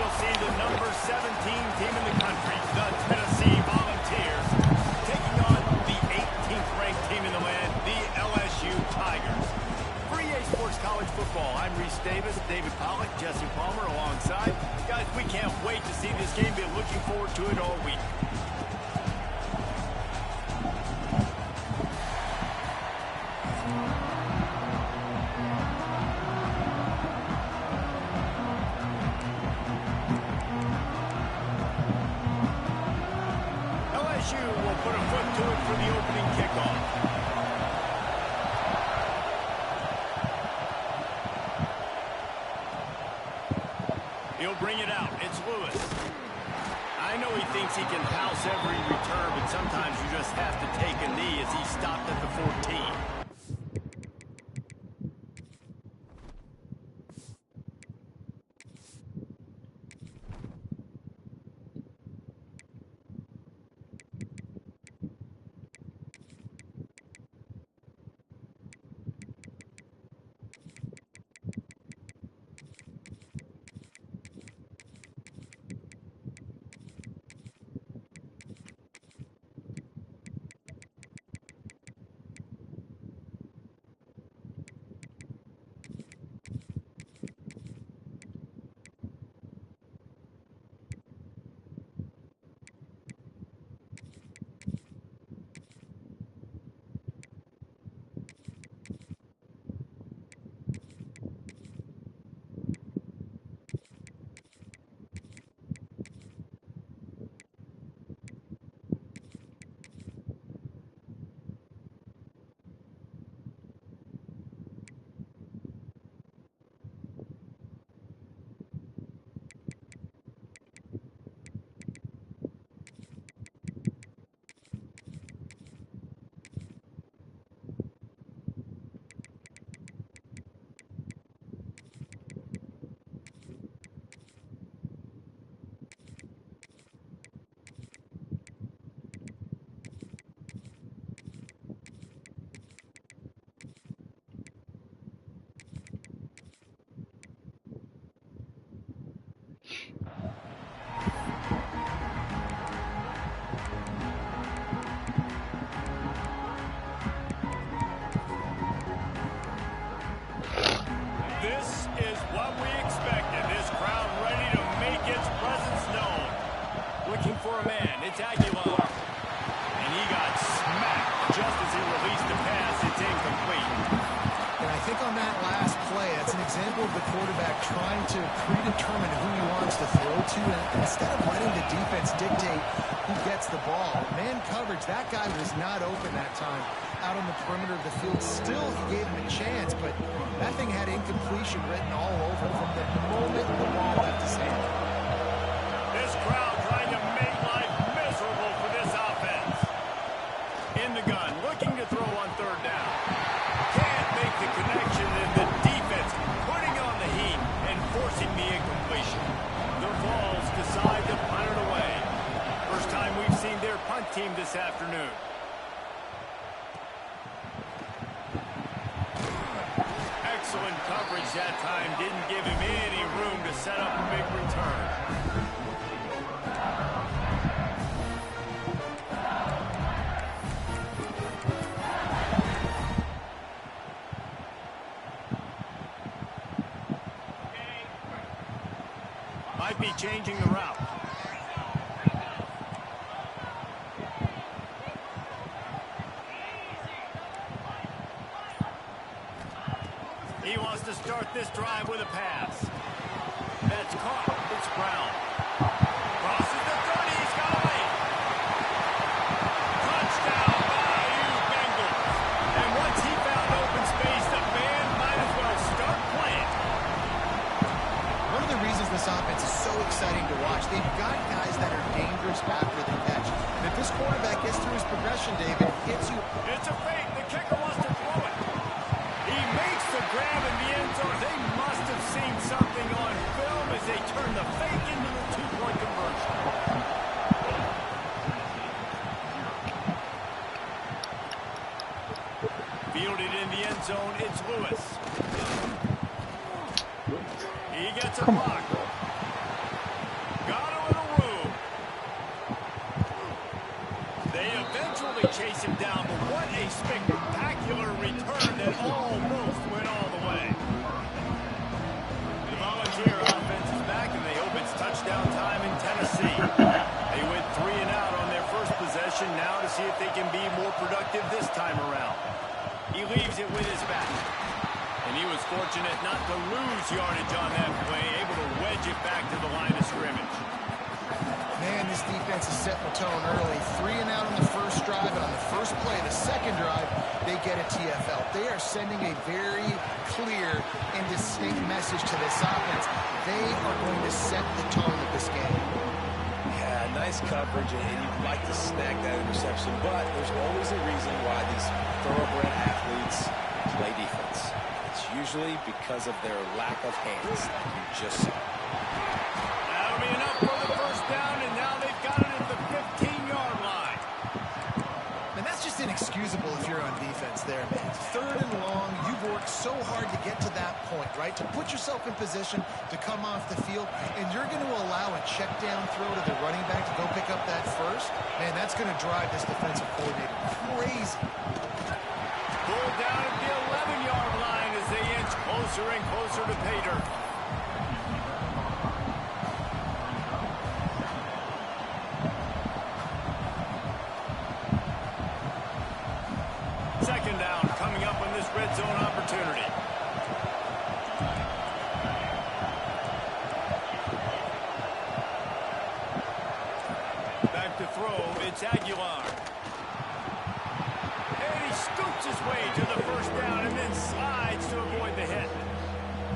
we'll see the number 17 team in the country, the Tennessee Volunteers, taking on the 18th ranked team in the land, the LSU Tigers. For EA Sports College Football, I'm Reese Davis, David Pollack, Jesse Palmer alongside. Guys, we can't wait to see this game. Been looking forward to it all week. LSU will put a foot to it for the opening kickoff. He'll bring it out. It's Lewis. I know he thinks he can house every return, but sometimes you just have to take a knee as he stopped at the 14. This is what we expected. This crowd ready to make its presence known. Looking for a man. It's Aguilar. And he got smacked just as he released the pass. It's incomplete. And I think on that last play, that's an example of the quarterback trying to predetermine who he wants to throw to, and instead of letting the defense dictate who gets the ball. Man coverage, that guy was not open that time out on the perimeter of the field. Still, he gave him a chance, but that thing had incompletion written all over from the moment the ball left his hand. This crowd trying to make life miserable for this offense. In the gun, looking to throw on third down. Can't make the connection, and the defense putting on the heat and forcing the incompletion. The Vols decide to punt it away. First time we've seen their punt team this afternoon. Excellent coverage that time. Didn't give him any room to set up a big return. Might be changing the route. He wants to start this drive with a pass. That's caught. It's Brown. Crosses the 30. He's got away. Touchdown, Bayou Bengals. And once he found open space, the band might as well start playing. One of the reasons this offense is so exciting to watch, they've got guys that are dangerous after the catch. And if this quarterback gets through his progression, David, hits you. It's a fake. The kicker wants to throw it. He makes the grab in the end zone. They must have seen something on film as they turn the fake into the two-point conversion. Fielded in the end zone, it's Lewis. He gets a block. fortunate not to lose yardage on that play, able to wedge it back to the line of scrimmage. Man, this defense is setting the tone early. 3 and out on the first drive, and on the first play, the second drive, they get a TFL. They are sending a very clear and distinct message to this offense. They are going to set the tone of this game. Yeah, nice coverage, and you'd like to snag that interception, but there's always a reason why these thoroughbred athletes play defense. It's usually because of their lack of hands, like you just saw. That'll be enough for the first down, and now they've got it at the 15-yard line. And that's just inexcusable if you're on defense there, man. 3rd and long, you've worked so hard to get to that point, right? To put yourself in position to come off the field, and you're going to allow a check down throw to the running back to go pick up that first? Man, that's going to drive this defensive coordinator crazy. Pulled down at the 11-yard line as they inch closer and closer to pay dirt. Second down coming up on this red zone opportunity. Back to throw, it's Aguilar. And he scoops his way to the first down and then slides to avoid the hit.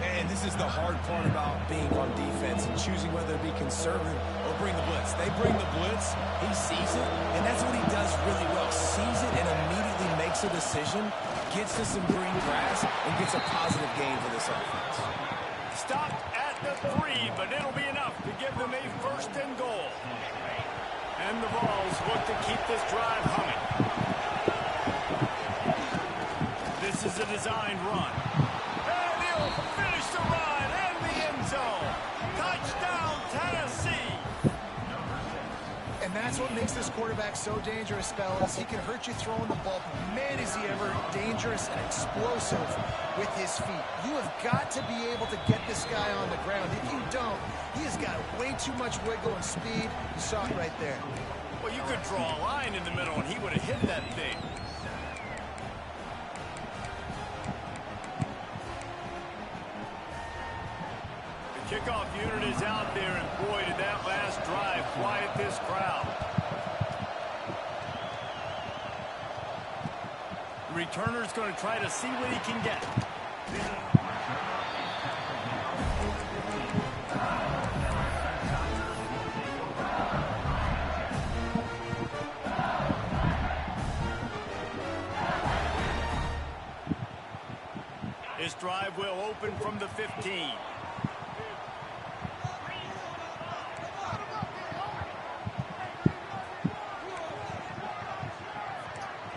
And this is the hard part about being on defense and choosing whether to be conservative or bring the blitz. They bring the blitz, he sees it, and that's what he does really well. Sees it and immediately makes a decision, gets to some green grass, and gets a positive gain for this offense. Stopped at the 3, but it'll be enough to give them a 1st and goal. And the Vols look to keep this drive humming. This is a designed run. And he'll finish the run in the end zone. Touchdown, Tennessee. And that's what makes this quarterback so dangerous, fellas. He can hurt you throwing the ball, but man, is he ever dangerous and explosive with his feet. You have got to be able to get this guy on the ground. If you don't, he has got way too much wiggle and speed. You saw it right there. Well, you could draw a line in the middle, and he would have hit that thing. The kickoff unit is out there, and boy, did that last drive quiet this crowd. The returner's going to try to see what he can get. This drive will open from the 15.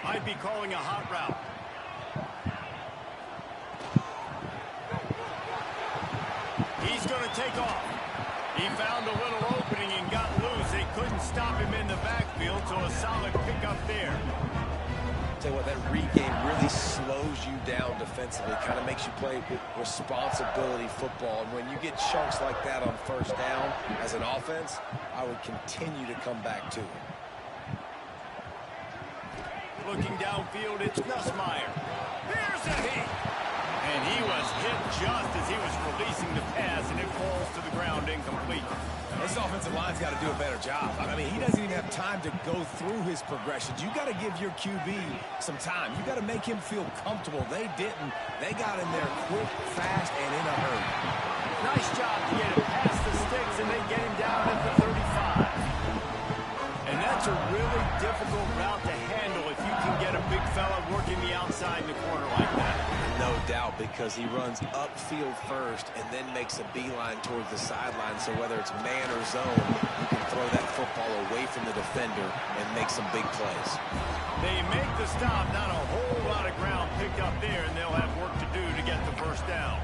Might be calling a hot route. He's going to take off. He found a little opening and got loose. They couldn't stop him in the backfield, so a solid pickup there. Tell you what, that read game really slows you down defensively, kind of makes you play with responsibility football. And when you get chunks like that on first down as an offense, I would continue to come back to it. Looking downfield, it's Nussmeier. Here's a hit. And he was hit just as he was releasing the pass, and it falls to the ground incomplete. This offensive line's got to do a better job. I mean, he doesn't even have time to go through his progressions. You got to give your QB some time. You got to make him feel comfortable. They didn't. They got in there quick, fast, and in a hurry. Nice job to get him past the sticks and then get him down at the 35. And that's a really difficult route to handle if you can get a big fella working the outside in the corner like that. No doubt, because he runs upfield first and then makes a beeline towards the sideline. So whether it's man or zone, you can throw that football away from the defender and make some big plays. They make the stop, not a whole lot of ground picked up there, and they'll have work to do to get the first down.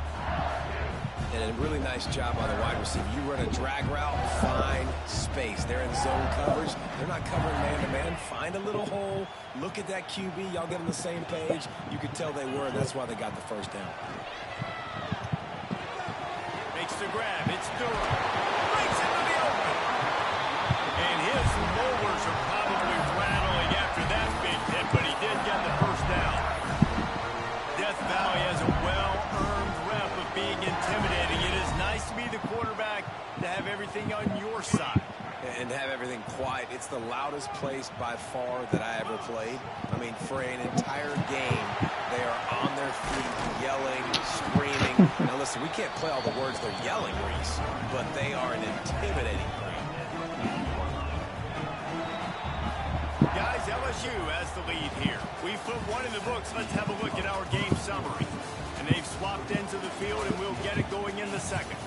And a really nice job by the wide receiver. You run a drag route, find space. They're in zone coverage. They're not covering man-to-man. Find a little hole. Look at that QB. Y'all get on the same page. You could tell they were, and that's why they got the first down. Makes the grab. It's Durham. Breaks into the open. And his molars are probably rattling after that big hit, but he did get the first down. Death Valley has a well-earned have everything on your side. And have everything quiet. It's the loudest place by far that I ever played. I mean, for an entire game, they are on their feet, yelling, screaming. Now, listen, we can't play all the words they're yelling, Reese, but they are an intimidating crowd. Guys, LSU has the lead here. We've put one in the books. Let's have a look at our game summary. And they've swapped into the field, and we'll get it going in the second.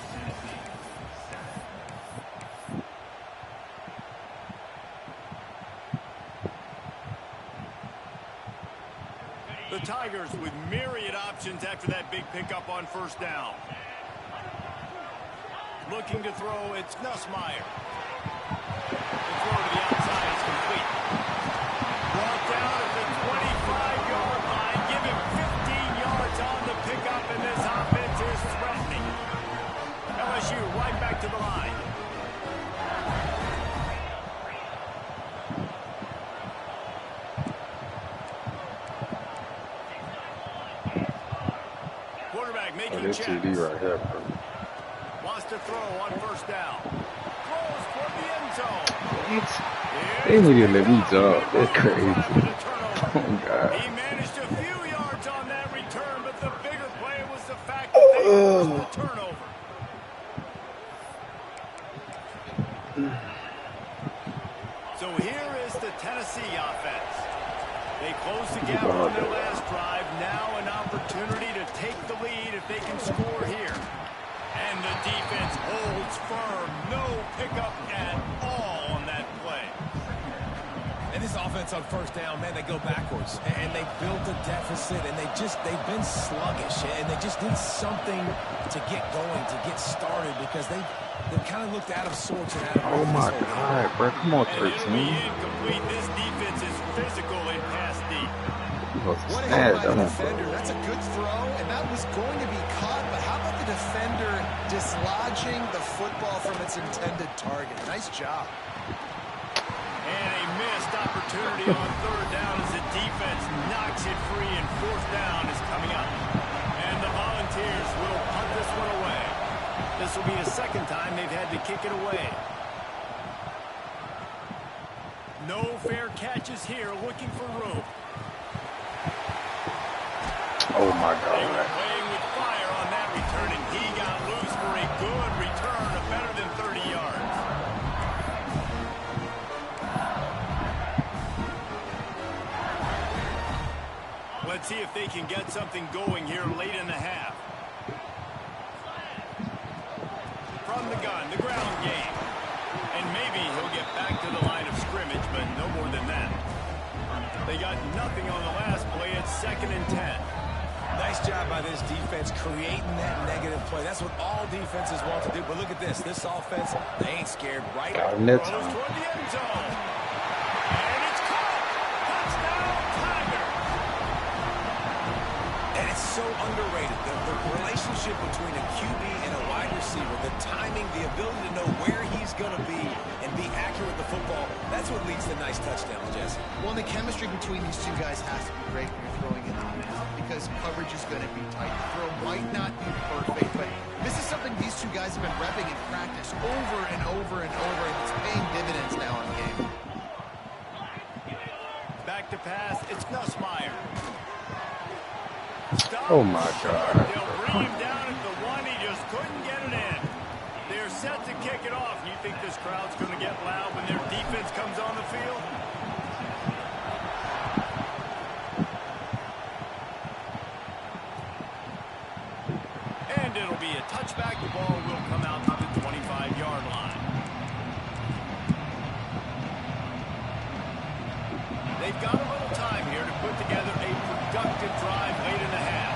The Tigers with myriad options after that big pickup on first down. Looking to throw, it's Nussmeier. The throw to the outside is complete. Brought down at the 25-yard line. Give him 15 yards on the pickup, and this offense is threatening. LSU right back to the line. Quarterback making This checks. TD right here, bro. Wants to throw on first down. Throws toward the end zone. What? They need to let me jump. That's crazy. Oh, God. He managed a few yards on that return, but the bigger play was the fact that they forced the turnover. So here is the Tennessee offense. They close the gap on their last drive. Now an opportunity to take the lead if they can score here. And the defense holds firm. No pickup at all on that play. And this offense on first down, man, they go backwards. And they built a deficit, and they've been sluggish. And they just need something to get going, to get started, because they kind of looked out of sorts and out of Oh, my this whole God, bro. Come on, And it'll be 13. incomplete. This defense is physical in pass deep. What a hit by the defender. That's a good throw, and that was going to be caught, but how about the defender dislodging the football from its intended target? Nice job. And a missed opportunity on third down as the defense knocks it free, and fourth down is coming up. And the Volunteers will punt this one away. This will be the second time they've had to kick it away. No fair catches here, looking for room. Oh, my They God. were playing with fire on that return, and he got loose for a good return of better than 30 yards. Let's see if they can get something going here late in the half. From the gun, the ground game. And maybe he'll get back to the line of scrimmage, but no more than that. They got nothing on the last play. It's 2nd and 10. Nice job by this defense creating that negative play. That's what all defenses want to do. But look at this. This offense, they ain't scared, right? Got him that Throws time. toward the end zone. And it's caught. Touchdown, Tigers. And it's so underrated. The relationship between a QB and a wide receiver, the timing, the ability to know where he's going to be and be accurate with the football, that's what leads to nice touchdowns, Jesse. Well, the chemistry between these two guys has to be great when you're throwing in the man because coverage is going to be tight. The throw might not be perfect, but this is something these two guys have been repping in practice over and over and over, and it's paying dividends now in the game. Back to pass. It's Nussmeier. Oh, my God. They'll bring him down at the one. He just couldn't get it in. They're set to kick it off. You think this crowd's going to get loud when their defense comes on the field? And it'll be a touchback. The ball will come out to the 25-yard line. They've got a little time here to put together a productive drive late in the half.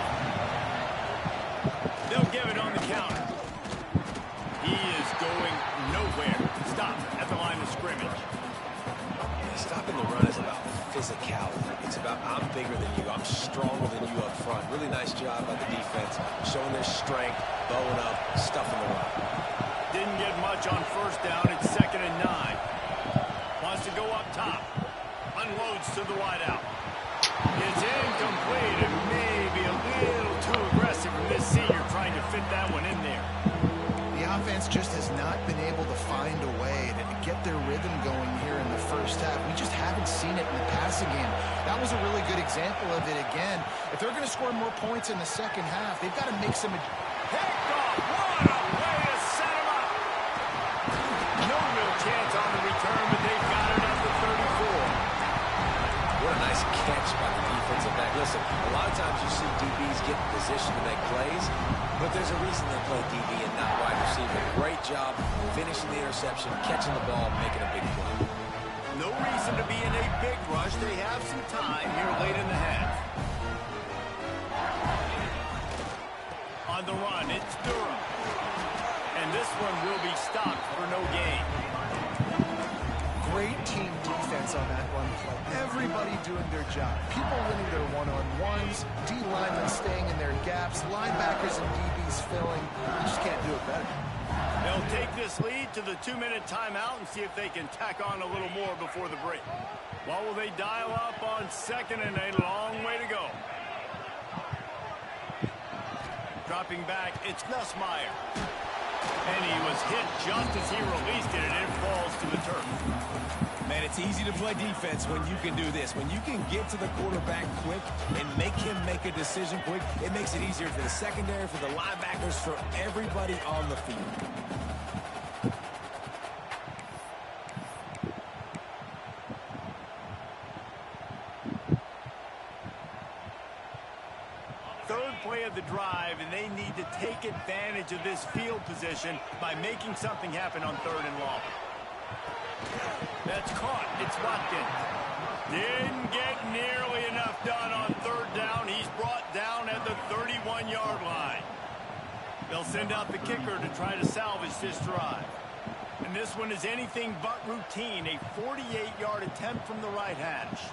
They'll give it on the counter. He is going nowhere. Stop at the line of scrimmage. Stopping the run is about physicality. It's about I'm bigger than you. I'm stronger than you up front. Really nice job by the defense, showing their strength, bowing up, stuffing the run. Didn't get much on first down. It's 2nd and 9. Wants to go up top. Unloads to the wideout. It's incomplete and maybe a little too aggressive from this senior trying to fit that one in there. The offense defense just has not been able to find a way to get their rhythm going here in the first half. We just haven't seen it in the passing game. That was a really good example of it again. If they're going to score more points in the second half, they've got to make some... Picked off. What a way to set him up. No real chance on the return, but they've got it at the 34. What a nice catch by the defensive back. Listen, a lot of times you see DBs get in position to make plays, but there's a reason they play DB and not wide receiver. Great job finishing the interception, catching the ball, making a big play. No reason to be in a big rush. They have some time here late in the half. On the run, it's Durham. And this one will be stopped for no gain. Great team defense on that one play. Everybody doing their job. People winning their one-on-ones, D-linemen staying in their gaps, linebackers and DBs filling. You just can't do it better. They'll take this lead to the 2-minute timeout and see if they can tack on a little more before the break. What will they dial up on second and a long way to go? Dropping back, it's Nussmeier. And he was hit just as he released it, and it falls to the turf. Man, it's easy to play defense when you can do this. When you can get to the quarterback quick and make him make a decision quick, it makes it easier for the secondary, for the linebackers, for everybody on the field. Third play of the drive, and they need to take advantage of this field position by making something happen on third and long. That's caught. It's Watkins. Didn't get nearly enough done on third down. He's brought down at the 31-yard line. They'll send out the kicker to try to salvage this drive. And this one is anything but routine. A 48-yard attempt from the right hash.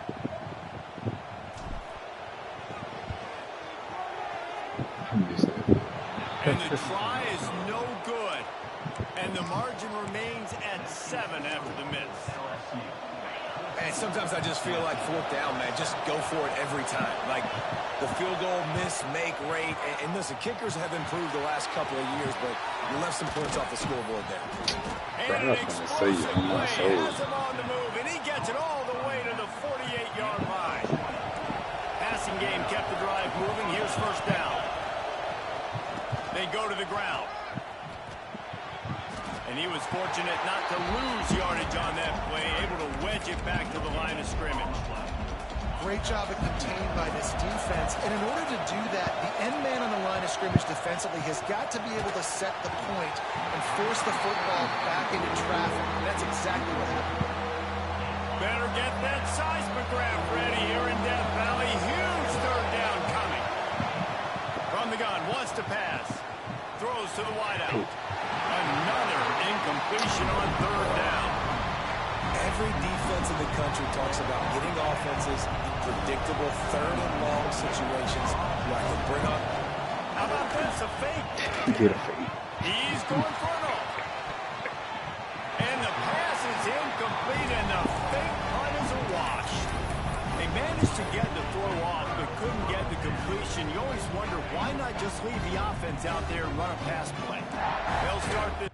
And the try is no good. And the margin remains at 7 after the miss. And sometimes I just feel like fourth down, man, just go for it every time. Like the field goal miss, make rate. And listen, kickers have improved the last couple of years, but you left some points off the scoreboard there. And an explosive play has him on the move, and he gets it all the way to the 48-yard line. Passing game kept the drive moving. Here's first down. They go to the ground. And he was fortunate not to lose yardage on that play, able to wedge it back to the line of scrimmage. Great job of contained by this defense. And in order to do that, the end man on the line of scrimmage defensively has got to be able to set the point and force the football back into traffic. And that's exactly what happened. Better get that seismograph ready here in Death Valley. Huge third down coming. From the gun, wants to pass. Throws to the wideout. Another incompletion on third down. Every defense in the country talks about getting offenses in predictable third and long situations where I can bring up. How about this? A fake. Get a fake. He's going for it all. And the pass is incomplete, and the fake punt is a wash. They managed to get the throw off, but couldn't get the completion. You always wonder, why not just leave the offense out there and run a pass play? They'll start this.